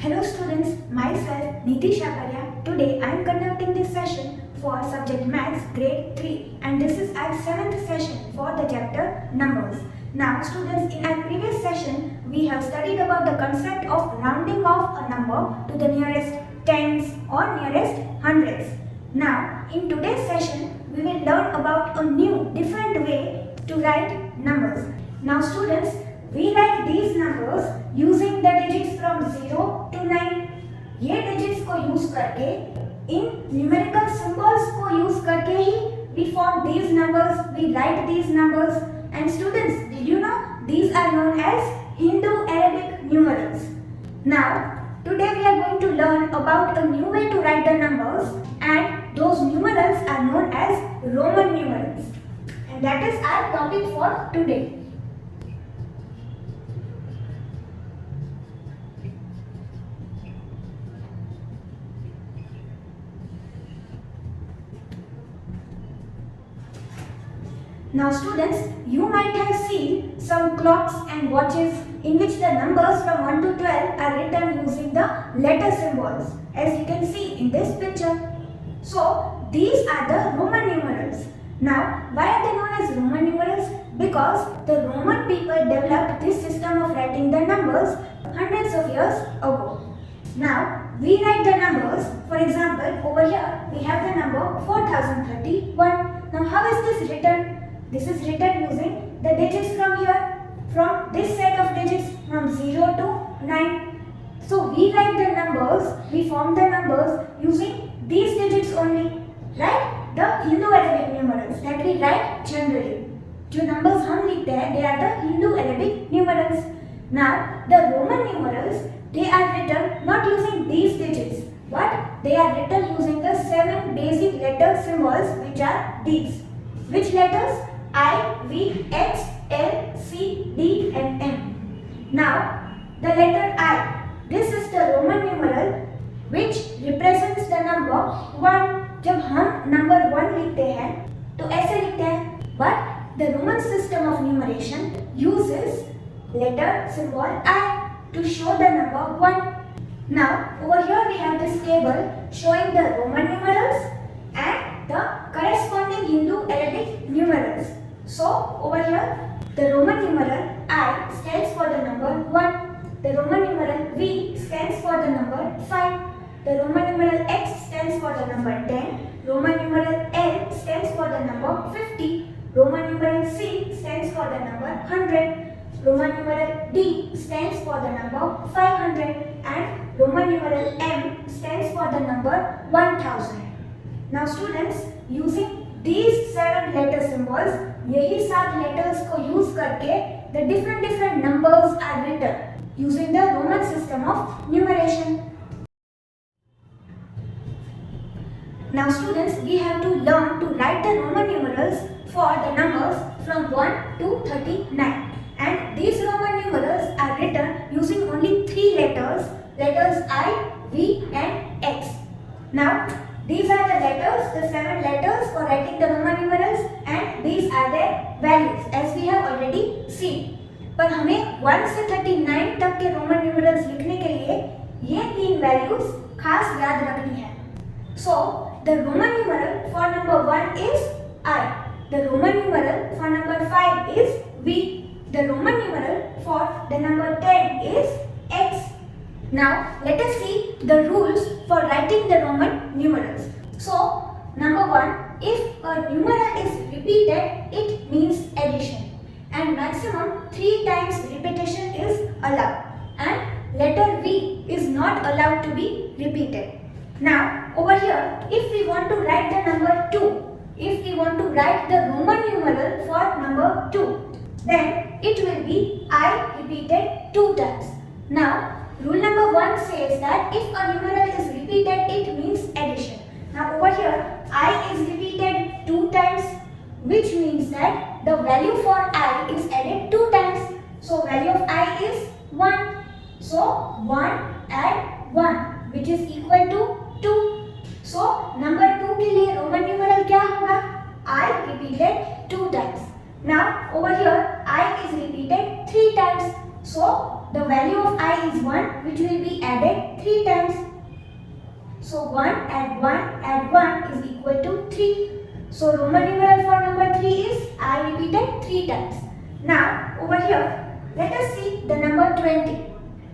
Hello students, myself Nitish Akarya. Today I am conducting this session for subject Maths grade 3 and this is our 7th session for the chapter Numbers. Now students, in our previous session we have studied about the concept of rounding off a number to the nearest tens or nearest hundreds. Now in today's session we will learn about a new different way to write numbers. Now students, we write these numbers using the digits from 0 to 9. ये digits को use करके इन numerical symbols को use करके ही we form these numbers, we write these numbers. And students, did you know these are known as Hindu-Arabic numerals? Now, today we are going to learn about a new way to write the numbers, and those numerals are known as Roman numerals. And that is our topic for today. Now students, you might have seen some clocks and watches in which the numbers from 1 to 12 are written using the letter symbols, as you can see in this picture. So these are the Roman numerals. Now why are they known as Roman numerals? Because the Roman people developed this system of writing the numbers hundreds of years ago. Now we write the numbers. For example, over here we have the number 4031. Now how is this written? This is written using the digits from here, from this set of digits from 0 to 9. So we write the numbers, we form the numbers using these digits only, right? The Hindu-Arabic numerals that we write generally. जो numbers हम लिखते हैं, they are the Hindu-Arabic numerals. Now the Roman numerals, they are written not using these digits, but they are written using the 7 basic letter symbols, which are these. Which letters? I, V, X, L, C, D and M. Now, the letter I, this is the Roman numeral which represents the number 1. जब हम number 1 लिखते हैं तो ऐसे लिखते हैं, but the Roman system of numeration uses letter symbol I to show the number 1. Now, over here we have this table showing the Roman numerals and the corresponding Hindu-Arabic numerals. So, over here, the Roman numeral I stands for the number 1. The Roman numeral V stands for the number 5. The Roman numeral X stands for the number 10. Roman numeral L stands for the number 50. Roman numeral C stands for the number 100. Roman numeral D stands for the number 500. And Roman numeral M stands for the number 1000. Now students, using these 7 letter symbols, यही 7 letters को use करके the different numbers are written using the Roman system of numeration. Now students, we have to learn to write the Roman numerals for the numbers from 1 to 39. And these Roman numerals are written using only 3 letters, letters I, V and X. Now, these are the letters, the 7 letters for writing the Roman numerals, and these are their values as we have already seen. पर हमें 1 से 39 तक के Roman numerals लिखने के लिए ये 3 values खास याद रखनी है. So the Roman numeral for number 1 is I. The Roman numeral for number 5 is V. The Roman numeral for the number 10 is X. Now let us see the rules for writing the Roman numerals. So number 1, if a numeral is repeated, it means addition, and maximum 3 times repetition is allowed, and letter V is not allowed to be repeated. Now over here, if we want to write the number 2, if we want to write the Roman numeral for number 2, then it will be I repeated 2 times. Now rule number 1 says that if a numeral is repeated, it means addition. Now over here, I is repeated 2 times, which means that the value for I is added 2 times. So value of I is 1. So 1 add 1, which is equal to 2. So number 2 के लिए Roman numeral क्या होगा? I repeated 2 times. Now over here, I is repeated 3 times. So the value of I is 1, which will be added 3 times. So 1 add 1 is equal to 3. So Roman numeral for number 3 is I repeated 3 times. Now over here, let us see the number 20.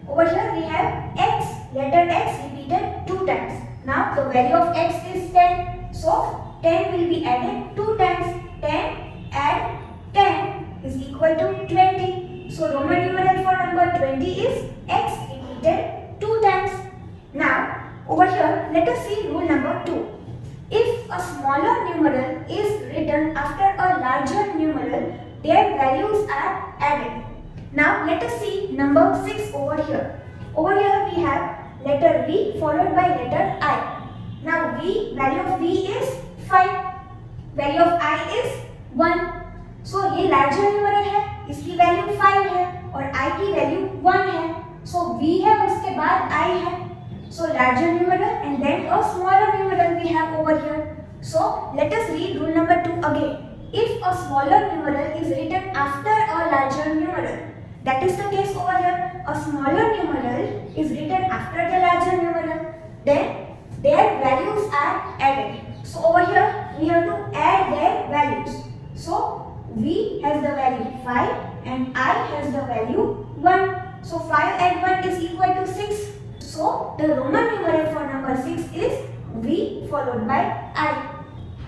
Over here we have x, letter x repeated 2 times. Now the value of x is 10. So 10 will be added 2 times. 10 add 10 is equal to 20. So Roman numeral for number 20 is x repeated 2 times. Now over here, let us see rule number 2. If a smaller numeral is written after a larger numeral, their values are added. Now let us see number 6 over here. Over here we have letter V followed by letter I. Now value of V is 5. Value of I is 1. So ये larger numeral है, इसकी value 5 है और I की value 1 है. So V है और उसके बाद I है. So larger numeral and then a smaller numeral we have over here. So let us read rule number 2 again. If a smaller numeral is written after a larger numeral, that is the case over here. A smaller numeral is written after the larger numeral, then their values are added. So over here we have to add their values. So V has the value 5 and I has the value 1. So 5 and 1 is equal to 6. So the Roman numeral for number 6 is V followed by I.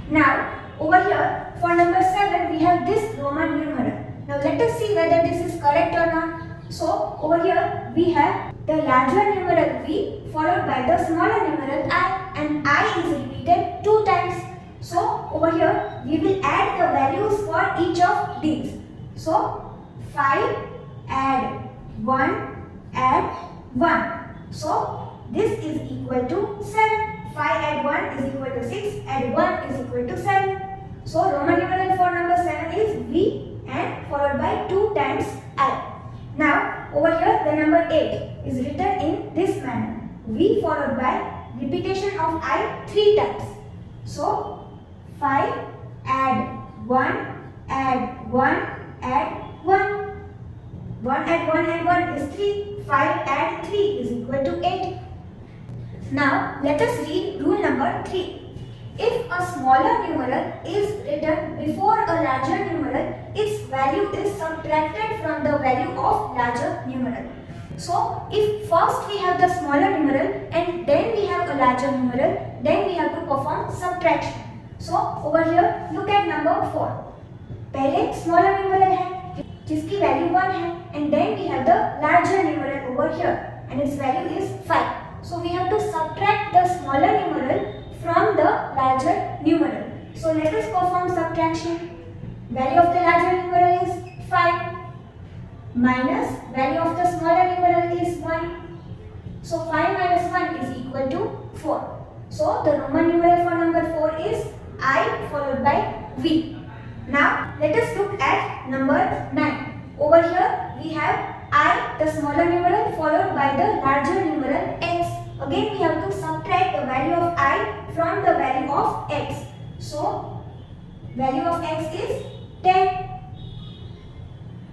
Now over here for number 7 we have this Roman numeral. Now let us see whether this is correct or not. So over here we have the larger numeral V followed by the smaller numeral I, and I is repeated 2 times. So over here we will add the values for each of these. So 5 add 1 add 1. So this is equal to 7. 5 add 1 is equal to 6, add 1 is equal to 7. So Roman numeral for number 7 is V and followed by 2 times I. Now over here the number 8 is written in this manner. V followed by repetition of I 3 times. So 5 add 1 add 1 add 1. 1 add 1 and 1 is 3. 5 add 3 is equal to 8. Now let us read rule number 3. If a smaller numeral is written before a larger numeral, its value is subtracted from the value of larger numeral. So if first we have the smaller numeral and then we have a larger numeral, then we have to perform subtraction. So over here look at number 4. पहले smaller numeral है जिसकी value 1 है, and then we have the larger numeral over here and its value is 5. So we have to subtract the smaller numeral from the larger numeral. So let us perform subtraction. Value of the larger numeral is 5 minus value of the smaller numeral is 1. So 5 minus 1 is equal to 4. So the Roman numeral for number 4 is I followed by V. Now let us look at number 9. Over here we have I, the smaller numeral, followed by the larger numeral x. Again we have to subtract the value of I from the value of x. So value of x is 10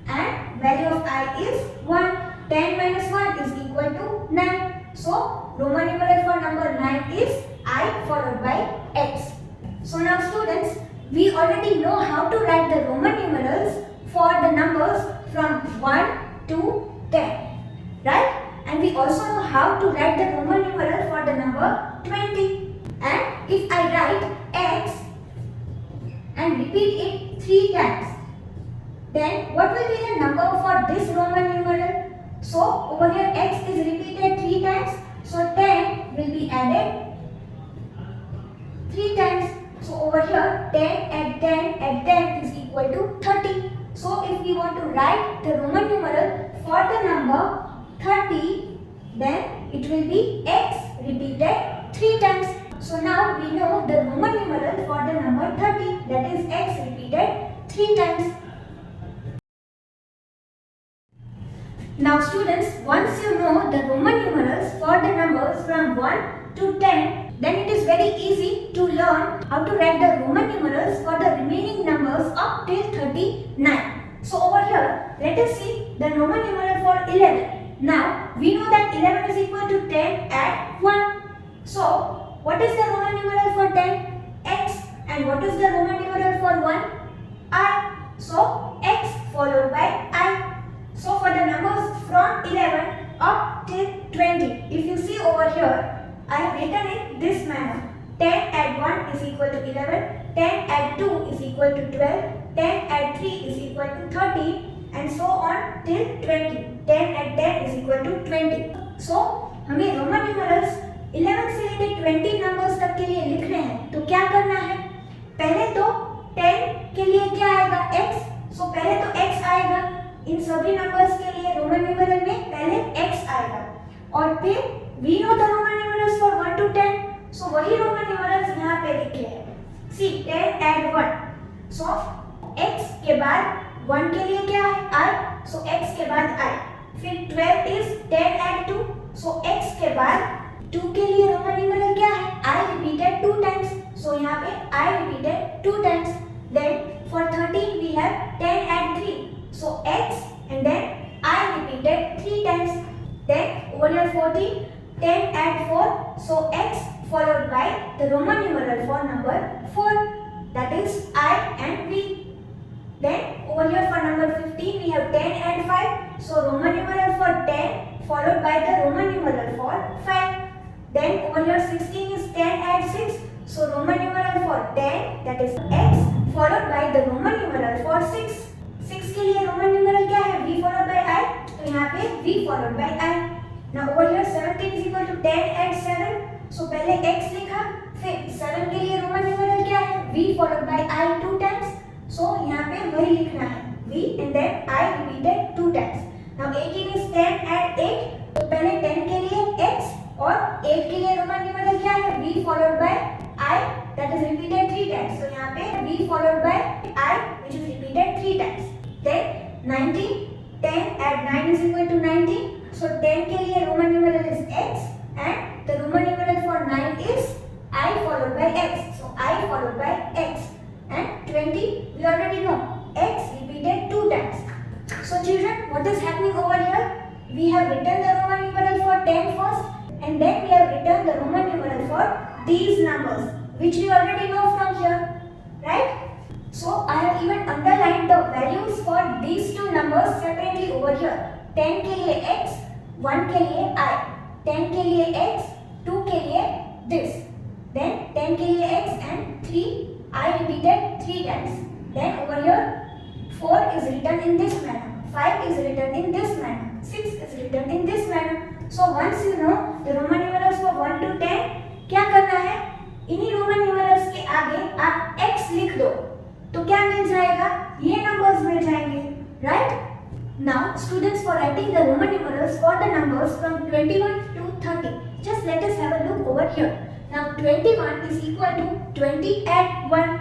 and value of I is 1. 10 minus 1 is equal to 9. So Roman numeral for number 9 is I followed by x. So now students, we already know how to write the Roman numerals for the numbers from 1 to 10, right? And we also know how to write the Roman numeral for the number 20. And if I write x and repeat it 3 times, then what will be the number for this Roman numeral? So over here x is repeated 3 times, so 10 will be added 3 times. So over here 10 add 10 add 10 is equal to 30. So if we want to write the Roman numeral for the number 30, then it will be x repeated 3 times. So now we know the Roman numeral for the number 30, that is x repeated 3 times. Now students, once you know the Roman numerals for the numbers from 1 to 10, then it is very easy to learn how to write the Roman numerals for the remaining numbers up till 39. So over here, let us see the Roman numeral for 11. Now we know that 11 is equal to 10 add 1. So what is the Roman numeral for 10? X. And what is the Roman numeral for 1? I. So X followed by I. So for the numbers from 11 up till 20, if you see over here, I have written in this manner. 10 add 1 is equal to 11, 10 add 2 is equal to 12, 10 add 3 is equal to 13 and so on till 20. 10 add 10 is equal to 20. So हमें Roman numerals 11 से लेकर 20 numbers तक के लिए लिख रहे हैं, तो क्या करना है? पहले तो 10 के लिए क्या आएगा? x. सो पहले तो x आएगा, इन सभी नंबर्स के लिए रोमन न्यूमरल में पहले x आएगा और फिर we know the Roman numerals for 1 to 10, सो वही रोमन न्यूमरल्स यहाँ पे लिखे हैं. सी 10 add 1, सो x के बाद 1 के लिए क्या है? I. सो x के बाद I. फिर 12 is 10 add 2, सो x के बाद 2 के लिए रोमन न्यूमरल क्या है? I repeated 2 times, सो यहाँ पे I repeated 2 times. Then for 13 we have 10 add 3, so x and then I repeated 3 times. Then over here 14, 10 add 4, so x followed by the Roman numeral for number 4, that is I and V. Then over here for number 15 we have 10 add 5, so Roman numeral for 10 followed by the Roman numeral for 5. Then over here 16 is 10 add 6, so Roman numeral for 10, that is x followed by the Roman numeral for 6. 6 के लिए Roman numeral क्या है? V followed by I, तो यहाँ पे V followed by I. Now over here 17 is equal to 10 add 7, so पहले x लिखा, फिर 7 के लिए रोमन न्यूमरल क्या है? V followed by I 2 times, so यहाँ पे वही लिखना है V and then I repeated 2 times. Now 18 is 10 add 8, तो पहले 10 के लिए x और 8 के लिए रोमन न्यूमरल क्या है? V followed by I, that is repeated 3 times. So यहाँ पे V followed by I which is repeated 3 times. Then 19, 10 add 9 is equal to 19. So 10 के लिए Roman numeral is x and the Roman numeral for 9 is I followed by x. So I followed by x. And 20 we already know x repeated 2 times. So children, what is happening over here? We have written the Roman numeral for 10 first and then we have written the Roman numeral for these numbers which we already know from here, right? So I have even underlined the values for these two numbers separately over here. 10 के लिए x, 1 के लिए I, 10 के लिए x, 2 के लिए this. Then 10 के लिए x and 3 I repeated 3 times. Then over here 4 is written in this manner, 5 is written in this manner, 6 is written in this manner. So once you know the Roman numerals for 1 to 10, क्या करना है? इन्हीं Roman numerals के आगे आप x लिख दो, तो क्या मिल जाएगा? ये नंबर्स मिल जाएंगे, right? Now students, for writing the Roman numerals for the numbers from 21 to 30, just let us have a look over here. Now 21 is equal to 20 add 1,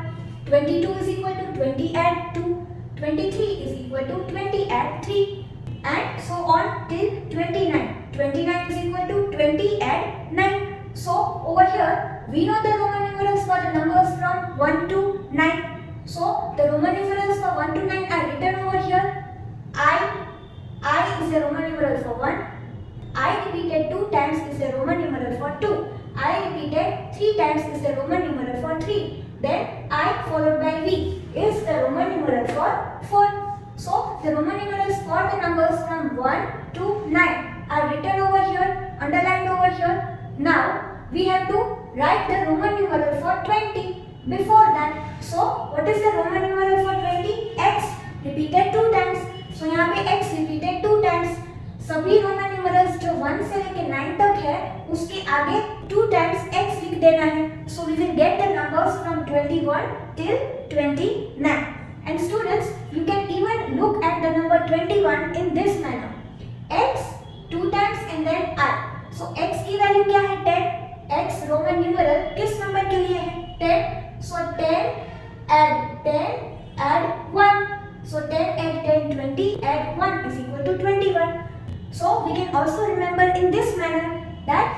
22 is equal to 20 add 2, 23 is equal to 20 add 3 and so on till 29. 29 is equal to 20 add 9. So over here we know the Roman numerals for the numbers from 1 to 9. So the Roman numerals for 1 to 9 are written over here. I is the Roman numeral for 1. I repeated 2 times is the Roman numeral for 2. I repeated 3 times is the Roman numeral for 3. Then I followed by V is the Roman numeral for 4. So the Roman numerals for the numbers from 1 to 9 are written over here, underlined over here. Now we have to write the Roman numeral for 20 before that. So what is the Roman numeral for 20? X repeated 2 times. So यहाँ पे x repeated 2 times. सभी Roman numerals जो 1 से लेकर 9 तक है उसके आगे 2 times x लिख देना है. So we will get the numbers from 21 till 29. And students, you can even look at the number 21 in this manner. X 2 times and then I. So x की वैल्यू क्या है? 10. x रोमन न्यूमरल किस number के लिए है? 10. So 10 add 1. So 10 add 10, 20 add 1 is equal to 21. So we can also remember in this manner that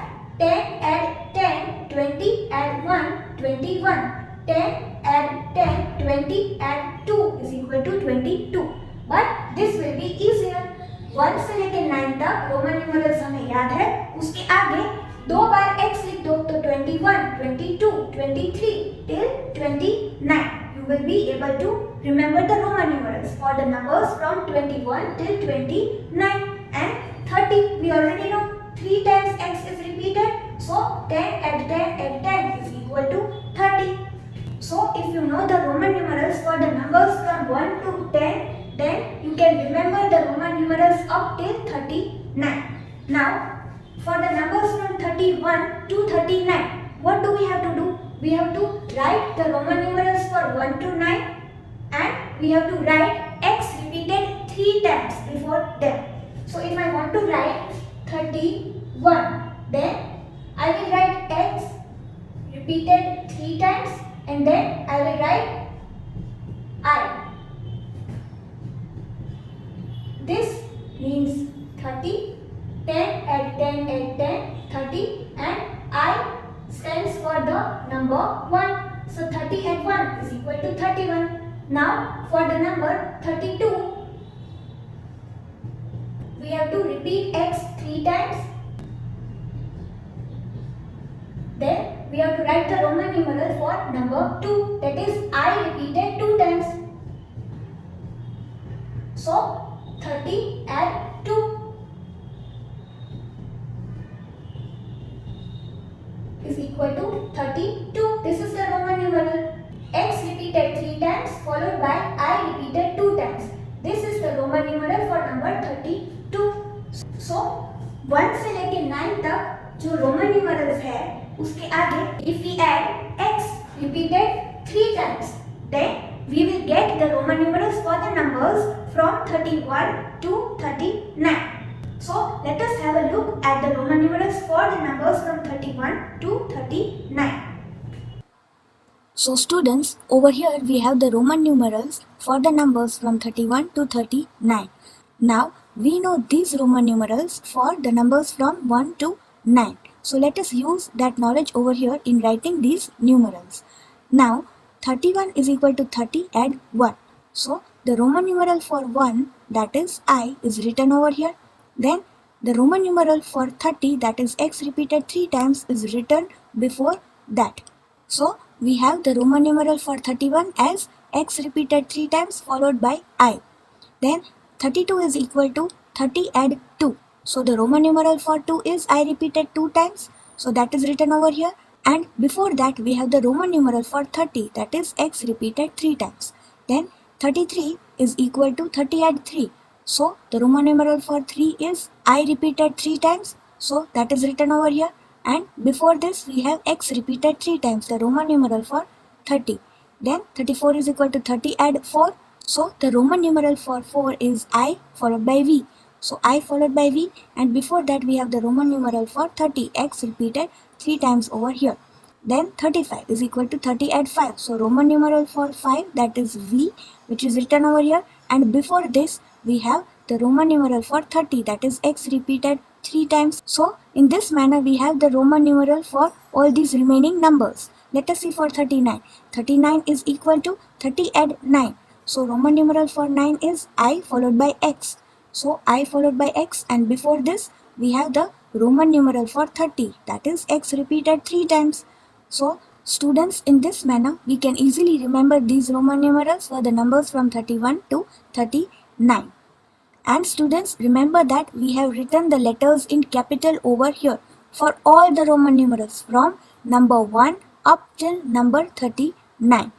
10 add 10, 20 add 1, 21. 10 add 10, 20 add 2 is equal to 22. But this will be easier. 1 से लेकर 9 तक Roman आगे 2 बार x लिख दो तो 21, 22, 23 till 29. You will be able to remember the Roman numerals for the numbers from 21 till 29. And 30, we already know 3 times x is repeated. So 10 add 10 add 10 is equal to 30. So if you know the Roman numerals for the numbers from 1 to 10, then you can remember the Roman numerals up till 39. Now for the numbers from 31 to 39, what do we have to do? We have to write the Roman numerals for 1 to 9 and we have to write x repeated 3 times before them. So if I want to write 31, then I will write x repeated 3 times and then I will write I. This means 30, 10 add 10 add 10, 30 and I stands for the number 1. So 30 add 1 is equal to 31. Now for the number 32, we have to repeat x 3 times. Then we have to write the Roman numeral for number 2, that is I repeated 2 times. So 30 add 2 is equal to 32. This is the Roman numeral. X repeated 3 times followed by I repeated 2 times. This is the Roman numeral for number 32. So 1 से लेके 9 तक जो Roman numerals है उसके आगे if we add x repeated 3 times, then we will get the Roman numerals for the numbers from 31 to 39. So let us have a look at the Roman numerals for the numbers from 31 to 39. So students, over here we have the Roman numerals for the numbers from 31 to 39. Now we know these Roman numerals for the numbers from 1 to 9. So let us use that knowledge over here in writing these numerals. Now 31 is equal to 30 add 1. So the Roman numeral for 1, that is I, is written over here. Then the Roman numeral for 30, that is x repeated 3 times, is written before that. So we have the Roman numeral for 31 as x repeated 3 times followed by I. Then 32 is equal to 30 add 2. So the Roman numeral for 2 is I repeated 2 times. So that is written over here. And before that we have the Roman numeral for 30, that is x repeated 3 times. Then 33 is equal to 30 add 3. So the Roman numeral for 3 is I repeated 3 times. So that is written over here. And before this we have x repeated 3 times, the Roman numeral for 30. Then 34 is equal to 30 add 4. So the Roman numeral for 4 is I followed by V. So I followed by V, and before that we have the Roman numeral for 30, x repeated 3 times over here. Then 35 is equal to 30 add 5. So Roman numeral for 5, that is V, which is written over here. And before this we have the Roman numeral for 30, that is x repeated 3 times. So in this manner we have the Roman numeral for all these remaining numbers. Let us see for 39. 39 is equal to 30 add 9. So Roman numeral for 9 is I followed by x. So I followed by x, and before this we have the Roman numeral for 30, that is x repeated 3 times. So students, in this manner we can easily remember these Roman numerals for the numbers from 31 to 39. And students, remember that we have written the letters in capital over here for all the Roman numerals from number 1 up till number 39.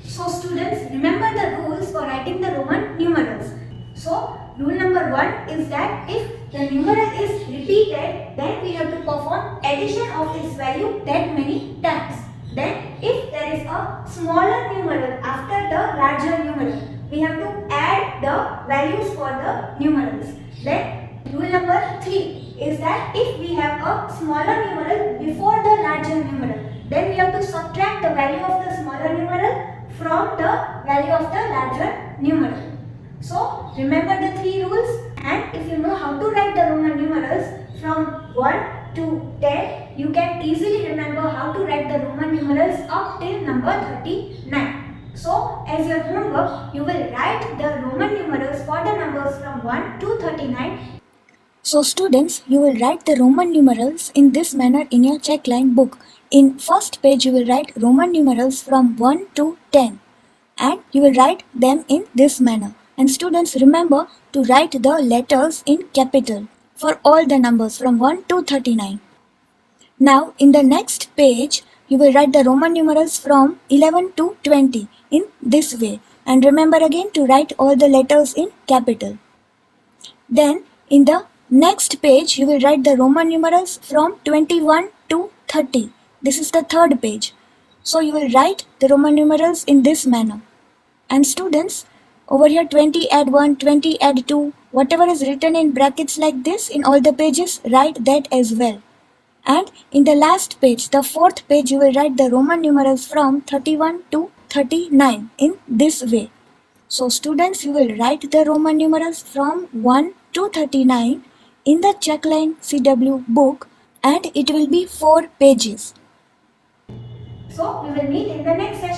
So students, remember the rules for writing the Roman numerals. So rule number 1 is that if the numeral is repeated, then we have to perform addition of its value that many times. Then if there is a smaller numeral after the larger numeral, we have to add the values for the numerals. Then rule number 3 is that if we have a smaller numeral before the larger numeral, then we have to subtract the value of the smaller numeral from the value of the larger numeral. So remember the 3 rules, and if you know how to write the Roman numerals from 1 to 10, you can easily remember how to write the Roman numerals up till number 39. So as your homework, you will write the Roman numerals for the numbers from 1 to 39. So students, you will write the Roman numerals in this manner in your checkline book. In first page, you will write Roman numerals from 1 to 10 and you will write them in this manner. And students, remember to write the letters in capital for all the numbers from 1 to 39. Now in the next page, you will write the Roman numerals from 11 to 20 in this way. And remember again to write all the letters in capital. Then in the next page, you will write the Roman numerals from 21 to 30. This is the third page. So you will write the Roman numerals in this manner. And students, over here 20 add 1, 20 add 2, whatever is written in brackets like this in all the pages, write that as well. And in the last page, the fourth page, you will write the Roman numerals from 31 to 39 in this way. So students, you will write the Roman numerals from 1 to 39 in the Checkline CW book and it will be 4 pages. So we will meet in the next session.